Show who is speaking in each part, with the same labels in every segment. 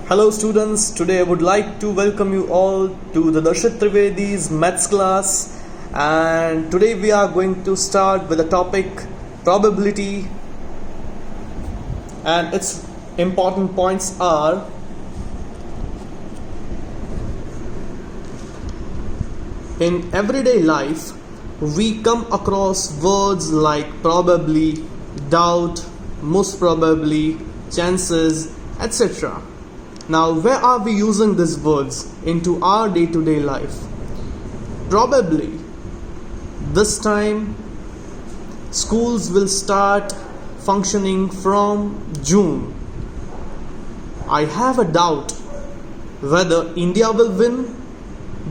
Speaker 1: Hello students, today I would like to welcome you all to the Darshit Trivedi's maths class, and today we are going to start with the topic probability, and its important points are: in everyday life we come across words like probably, doubt, most probably, chances, etc. Now, where are we using these words into our day-to-day life? Probably this time schools will start functioning from June. I have a doubt whether India will win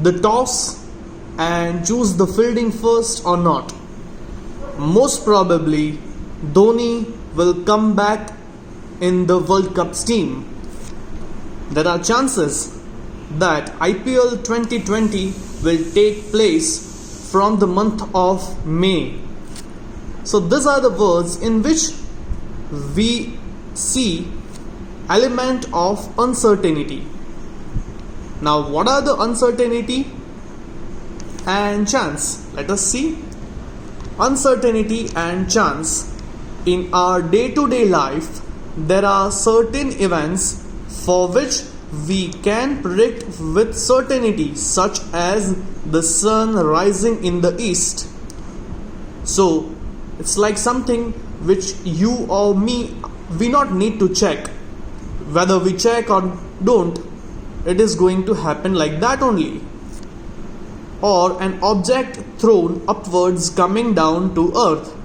Speaker 1: the toss and choose the fielding first or not. Most probably Dhoni will come back in the World Cup's team. There are chances that IPL 2020 will take place from the month of May. So these are the words in which we see element of uncertainty. Now, what are the uncertainty and chance? Let us see. Uncertainty and chance. In our day-to-day life, there are certain events for which we can predict with certainty, such as the sun rising in the east. So it's like something which you or me, we not need to check. Whether we check or don't, it is going to happen like that only. Or an object thrown upwards coming down to earth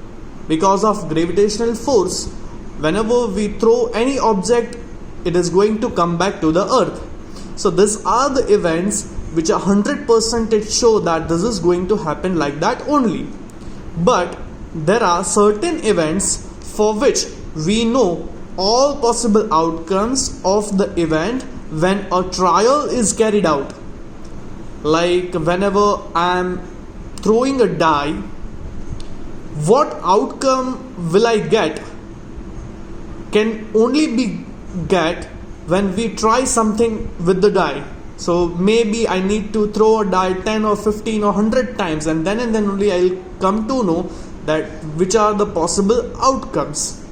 Speaker 1: because of gravitational force. Whenever we throw any object, it is going to come back to the earth. So these are the events which are 100% show that this is going to happen like that only. But there are certain events for which we know all possible outcomes of the event when a trial is carried out. Like whenever I am throwing a die, what outcome will I get can only be get when we try something with the die. So maybe I need to throw a die 10 or 15 or 100 times, and then only I'll come to know that which are the possible outcomes.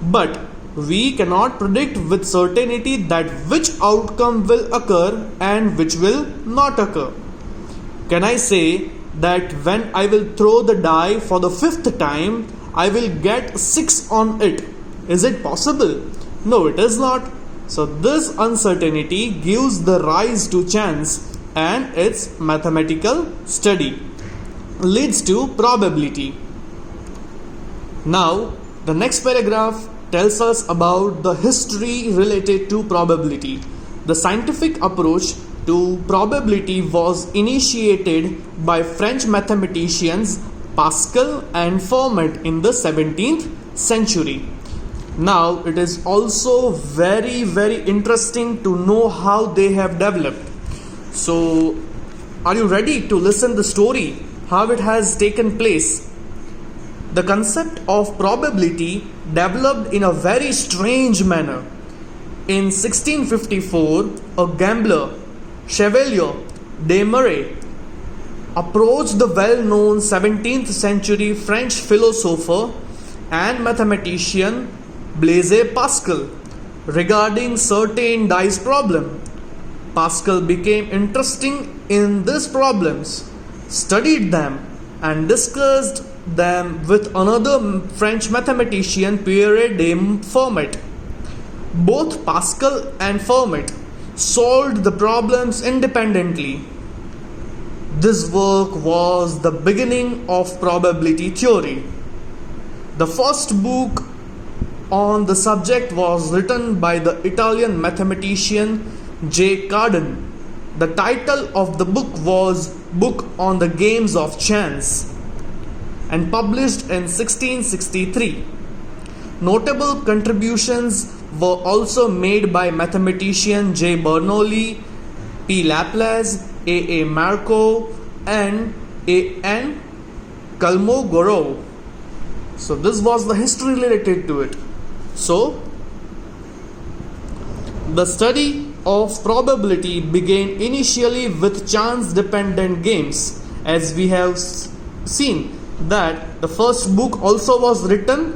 Speaker 1: But we cannot predict with certainty that which outcome will occur and which will not occur. Can I say that when I will throw the die for the 5th time, I will get 6 on it? Is it possible? No, it is not. So this uncertainty gives the rise to chance, and its mathematical study leads to probability. Now, the next paragraph tells us about the history related to probability. The scientific approach to probability was initiated by French mathematicians Pascal and Fermat in the 17th century. Now, it is also very interesting to know how they have developed. So, are you ready to listen the story, how it has taken place? The concept of probability developed in a very strange manner. In 1654, a gambler, Chevalier de Marais, approached the well-known 17th century French philosopher and mathematician Blaise Pascal regarding certain dice problem. Pascal became interested in these problems, studied them, and discussed them with another French mathematician, Pierre de Fermat. Both Pascal and Fermat solved the problems independently. This work was the beginning of probability theory. The first book on the subject was written by the Italian mathematician Ch.15. The title of the book was Book on the Games of Chance, and published in 1663. Notable contributions were also made by mathematician J. Bernoulli, P. Laplace, A. Marco, and A. N. Kolmogorov. So this was the history related to it. So the study of probability began initially with chance dependent games, as we have seen that the first book also was written,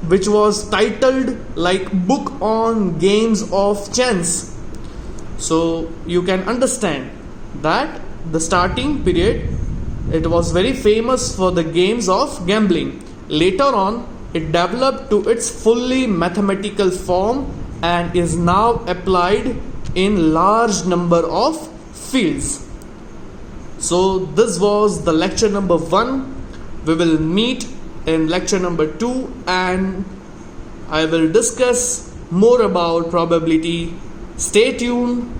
Speaker 1: which was titled like Book on Games of Chance. So you can understand that the starting period, it was very famous for the games of gambling. Later on, it developed to its fully mathematical form and is now applied in large number of fields. So this was the lecture number 1. We will meet in lecture number 2 and I will discuss more about probability. Stay tuned.